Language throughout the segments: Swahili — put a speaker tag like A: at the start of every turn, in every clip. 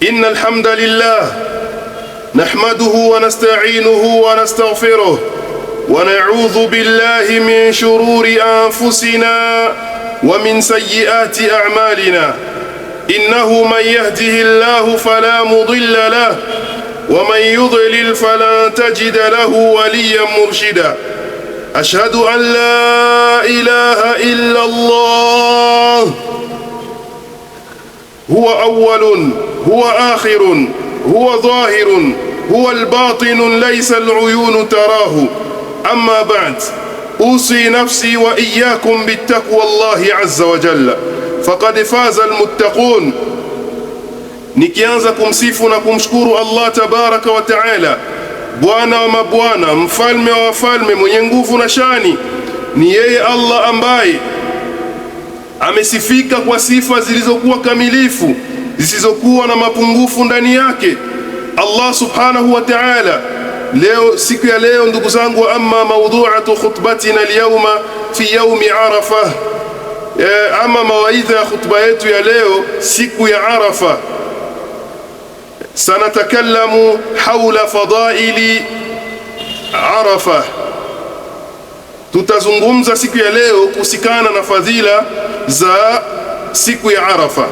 A: إن الحمد لله نحمده ونستعينه ونستغفره ونعوذ بالله من شرور أنفسنا ومن سيئات أعمالنا. إنه من يهده الله فلا مضل له ومن يضلل فلن تجد له وليا مرشدا. أشهد أن لا إله إلا الله هو أول هو آخر هو ظاهر هو الباطن ليس العيون تراه. أما بعد، أوصي نفسي وإياكم بالتقوى الله عز وجل فقد فاز المتقون. Nikianza kumsifu na kumshukuru Allah tabaraka wa taala, Bwana wa mabwana, mfalme wa wafalme, mwenye nguvu na shani. Ni yeye Allah ambaye amesifika kwa sifa zilizokuwa kamilifu, zisizokuwa na mapungufu ndani yake. Allah subhanahu wa ta'ala, leo, siku ya leo ndugu zangu, amma mawdu'atu khutbatina alyawma fi yawmi Arafa, ama mawaidha ya khutba yetu ya leo siku ya Arafa, sanatakallamu hawla fadaili Arafa. Tutazungumza siku ya leo kusikana na fadhila za siku ya Arafa.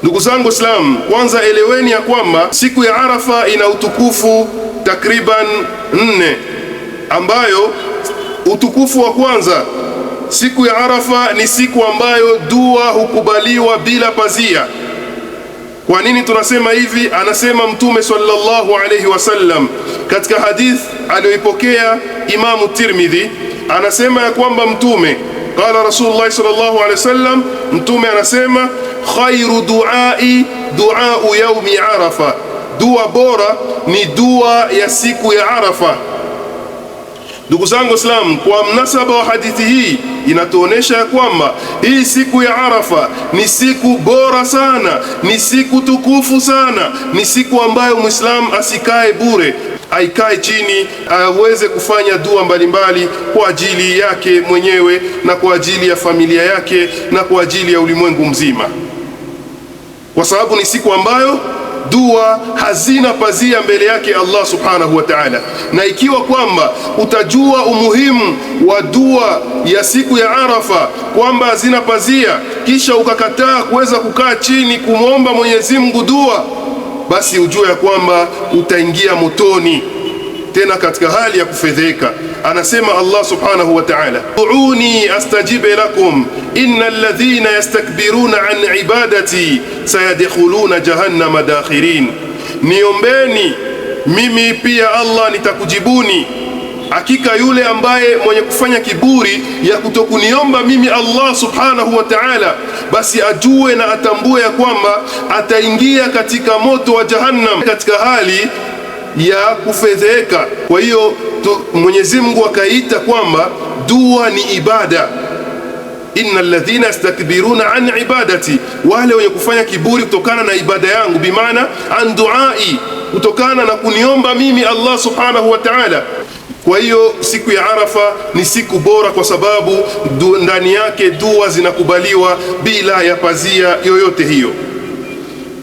A: Ndugu zangu Islam, kwanza eleweni ya kwamba siku ya Arafa ina utukufu takriban 4, ambayo utukufu wa kwanza, siku ya Arafa ni siku ambayo dua hukubaliwa bila pazia. Kwa nini tunasema hivi? Anasema Mtume sallallahu alayhi wasallam katika hadith aliyoipokea Imamu Tirmidhi, anasema ya kwamba Mtume qala Rasulullah sallallahu alayhi wasallam, Mtume anasema khairu duai duau yaumi Arafa, dua bora ni dua ya siku ya Arafa. Ndugu zangu Islam, kwa mnasaba wa hadithi hii inatuonesha kwamba hii siku ya Arafa ni siku bora sana, ni siku tukufu sana, ni siku ambayo Muislam asikae bure, aikae chini aweze kufanya dua mbalimbali kwa ajili yake mwenyewe na kwa ajili ya familia yake na kwa ajili ya ulimwengu mzima, kwa sababu ni siku ambayo dua hazina pazia mbele yake Allah subhanahu wa ta'ala. Na ikiwa kwamba utajua umuhimu wa dua ya siku ya Arafa kwamba hazina pazia, kisha ukakataa kuweza kukaa chini kumwomba Mwenyezi Mungu dua, basi ujue ya kwamba utaingia motoni, tena katika hali ya kufedheka. Anasema Allah subhanahu wa ta'ala, duuni astajibe lakum innal ladhina yastakbiruna an ibadati sayadkhuluna jahannama dakhirin. Niombeni mimi pia Allah nitakujibuni. Hakika yule ambaye mwenye kufanya kiburi ya kutokuniomba mimi Allah subhanahu wa ta'ala, basi ajue na atambue ya kwamba ataingia katika moto wa jahannam katika hali ya kufedheka. Kwa hiyo Mwenyezi Mungu akaita kwamba dua ni ibada. Innal ladhina yastakbiruna an ibadati, wale wenye kufanya kiburi kutokana na ibada yangu, bimaana an duai, kutokana na kuniomba mimi Allah subhanahu wa ta'ala. Kwa hiyo siku ya Arafa ni siku bora kwa sababu ndani yake dua zinakubaliwa bila ya pazia yoyote hiyo.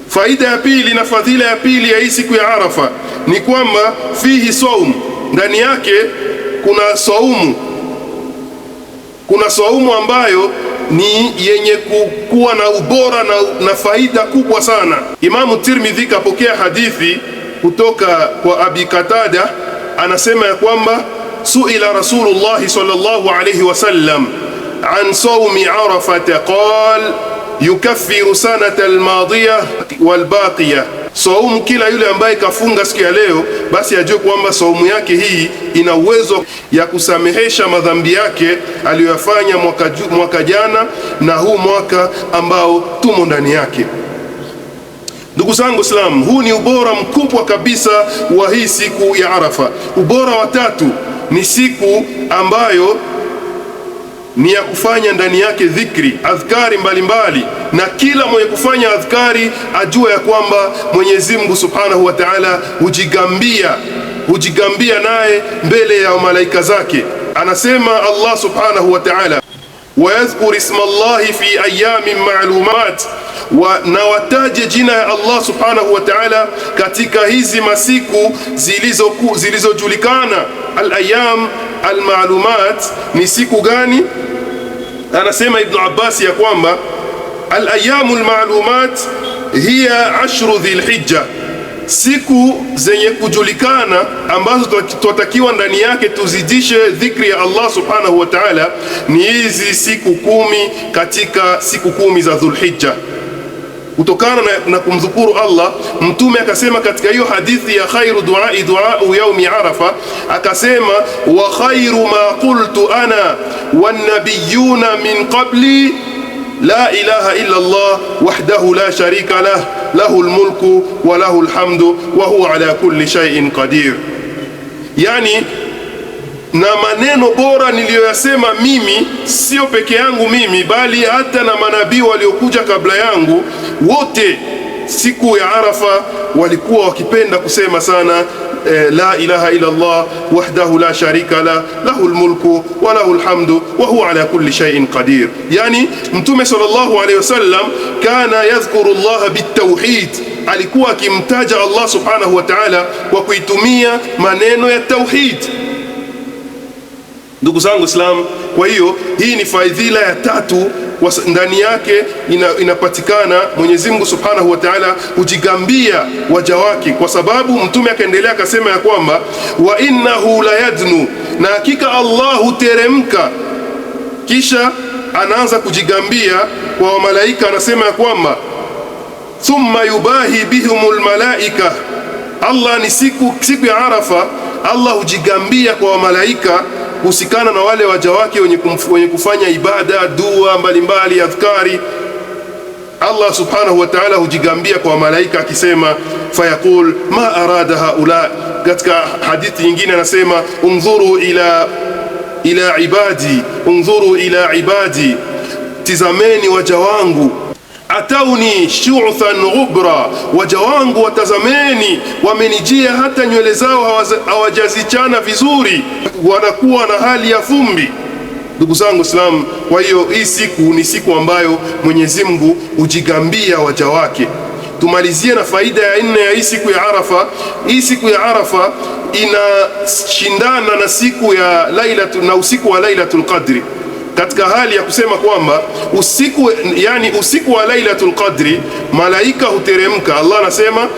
A: Faida ya pili na fadhila ya pili ya hii siku ya Arafa ni kwamba fihi saum, ndani yake kuna saumu ambayo ni yenye kuwa na ubora na faida kubwa sana. Imamu Tirmidhi kapokea hadithi kutoka kwa Abi Qatada, anasema ya kwamba suila Rasulullah sallallahu alayhi wasallam an sawmi Arafata qala yukaffiru sanata almadiyah walbaqiyah. Saumu, kila yule ambaye kafunga siku ya leo, basi ajue kwamba saumu yake hii ina uwezo ya kusamehesha madhambi yake aliyoyafanya mwaka jana na huu mwaka ambao tumo ndani yake. Ndugu zangu Islam, huu ni ubora mkubwa kabisa wa hii siku ya Arafa. Ubora wa tatu ni siku ambayo ni ya kufanya ndani yake dhikri, adhkari mbalimbali, na kila mwenye kufanya adhkari ajua ya kwamba Mwenyezi Mungu subhanahu wa ta'ala hujigambia naye mbele ya malaika zake. Anasema Allah subhanahu wa ta'ala, wayadhkur isma Allahi fi ayamin ma'lumat, na wataje jina ya Allah subhanahu wa ta'ala katika hizi masiku zilizojulikana. Al-ayam al-ma'lumat ni siku gani? Anasema Ibn Abbas ya kwamba al-ayamul ma'lumat hiya ashru dhil-hijja, siku zenye kujulikana ambazo tunatakiwa ndani yake tuzidishe dhikri ya Allah subhanahu wa ta'ala ni hizi siku 10 katika siku 10 za Dhulhijja. Kutokana na kumdhukuru Allah, Mtume akasema katika hiyo hadithi ya khairu duai duau yaumi Arafa, akasema wa khairu ma qultu ana wan nabiyuna min qabli la ilaha illa Allah wahdahu la sharika lah lahul mulku wa lahul hamdu wa huwa ala kulli shay'in qadir. Yani, na maneno bora niliyoyasema mimi, sio peke yangu mimi, bali hata na manabii waliokuja kabla yangu wote, siku ya Arafa walikuwa wakipenda kusema sana la ilaha illa Allah wahdahu la sharika la lahul mulku wa lahul hamdu wa huwa ala kulli shay'in qadir. Yani Mtume sallallahu alayhi wasallam kana yadhkuru Allah bitawhid, alikuwa akimtaja Allah subhanahu wa ta'ala kwa kuitumia maneno ya tauhid. Ndugu zangu Islam, kwa hiyo hii ni fadhila ya tatu, ndani yake inapatikana Mwenyezi Mungu subhanahu wa ta'ala hujigambia waja wake, kwa sababu Mtume akaendelea akasema ya kwamba wa innahu la yadnu, na hakika Allah huteremka. Kisha anaanza kujigambia kwa malaika, anasema ya kwamba thumma yubahi bihumul malaika. Allah ni siku ya Arafa, Allah hujigambia kwa malaika kuhusikana na wale waja wake wenye kufanya ibada, dua mbalimbali, adhkari. Allah subhanahu wa ta'ala hujigambia kwa malaika akisema fayaqul ma arada haula. Katika hadithi nyingine anasema unzuru ila ibadi, unzuru ila ibadi, tizameni waja wangu. Atauni shu'than ghubra, waja wangu watazameni, wamenijia hata nywele zao hawajazichana vizuri, wanakuwa na hali ya vumbi. Ndugu zangu Islam, kwa hiyo hii siku ni siku ambayo Mwenyezi Mungu hujigambia waja wake. Tumalizie na faida ya 4 ya hii siku ya Arafa. Hii siku ya Arafa inashindana na siku ya usiku wa Lailatul Qadri, katika hali ya kusema kwamba usiku wa Lailatul Qadri malaika huteremka. Allah anasema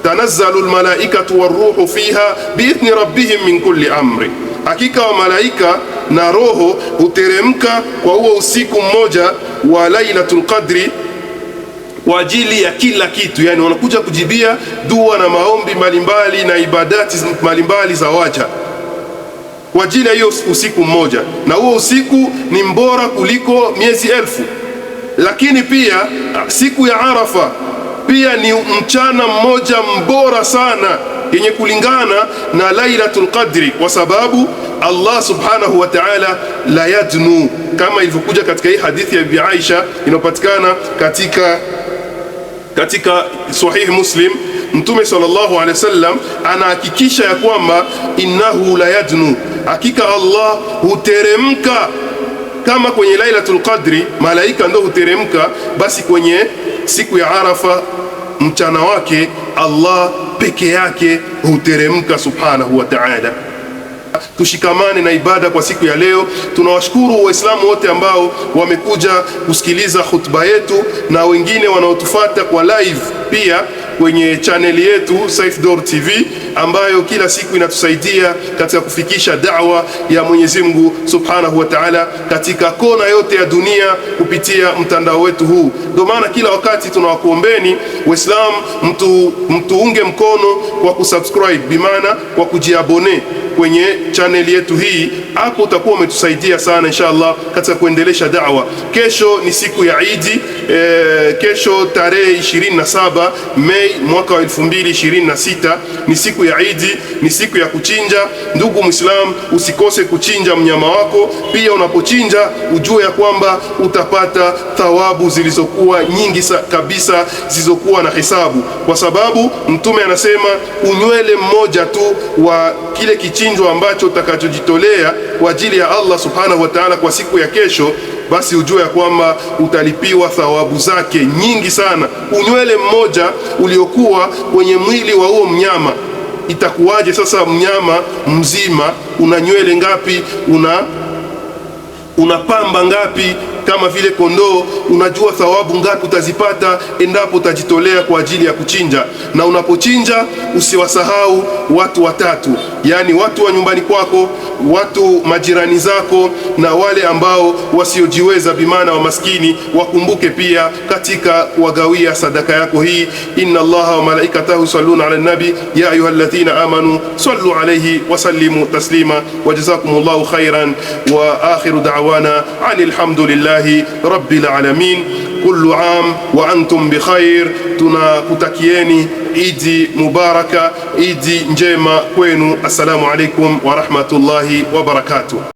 A: tanazzalul malaikatu waruhu fiha biidhni rabbihim min kulli amri, hakika wa malaika na roho huteremka kwa huo usiku mmoja wa Lailatul Qadri kwa ajili ya kila kitu. Yani wanakuja kujibia dua na maombi mbalimbali na ibadati mbalimbali za waja kwa ajili ya hiyo usiku mmoja, na huo usiku ni mbora kuliko miezi 1000. Lakini pia siku ya Arafa pia ni mchana mmoja mbora sana yenye kulingana na Lailatul Qadri, kwa sababu Allah subhanahu wa ta'ala la yadnu, kama ilivyokuja katika hii hadithi ya Bi Aisha inayopatikana katika Sahih Muslim. Mtume sallallahu alaihi wasallam anahakikisha ya kwamba innahu la yadnu, hakika Allah huteremka. Kama kwenye Lailatul Qadri malaika ndio huteremka, basi kwenye siku ya Arafa mchana wake Allah peke yake huteremka subhanahu wa ta'ala. Tushikamane na ibada kwa siku ya leo. Tunawashukuru Waislamu wote ambao wamekuja kusikiliza khutba yetu na wengine wanaotufuata kwa live pia kwenye chaneli yetu Saif.Dor TV, ambayo kila siku inatusaidia katika kufikisha da'wa ya Mwenyezi Mungu Subhanahu wa Ta'ala katika kona yote ya dunia kupitia mtandao wetu huu. Ndio maana kila wakati tunawakuombeni Waislamu mtuunge mkono kwa kusubscribe, bimaana kwa kujiabone kwenye chaneli yetu hii. Hapo utakuwa umetusaidia sana inshallah katika kuendelesha da'wa. Kesho ni siku ya Idi kesho tarehe 27 Mei mwaka wa 2026 ni siku ya Idi, ni siku ya kuchinja. Ndugu Muislam, usikose kuchinja mnyama wako. Pia unapochinja ujue ya kwamba utapata thawabu zilizokuwa nyingi kabisa, zilizokuwa na hesabu, kwa sababu Mtume anasema unywele mmoja tu wa kile kichinjo ambacho utakachojitolea kwa ajili ya Allah subhanahu wa ta'ala kwa siku ya kesho, basi ujue ya kwamba utalipiwa thawabu zake nyingi sana. Unywele mmoja uliokuwa kwenye mwili wa huo mnyama, itakuwaje sasa mnyama mzima? Una nywele ngapi? Una pamba ngapi? Kama vile kondoo, unajua thawabu ngapi utazipata endapo utajitolea kwa ajili ya kuchinja. Na unapochinja usiwasahau watu watatu, yani watu wa nyumbani kwako, watu majirani zako, na wale ambao wasiojiweza, bimaana wa maskini, wakumbuke pia katika kuwagawia sadaka yako hii. Inna Allaha wa malaikatahu yusalluna ala nabi ya ayyuhalladhina amanu sallu alayhi wa sallimu taslima wa jazakumullahu khairan wa akhiru da'wana alhamdulillah rabbil alamin. Kullu am wa antum bikhair. Tunakutakieni Idi mubaraka, Idi njema kwenu. Assalamu alaikum wa rahmatullahi wa barakatuh.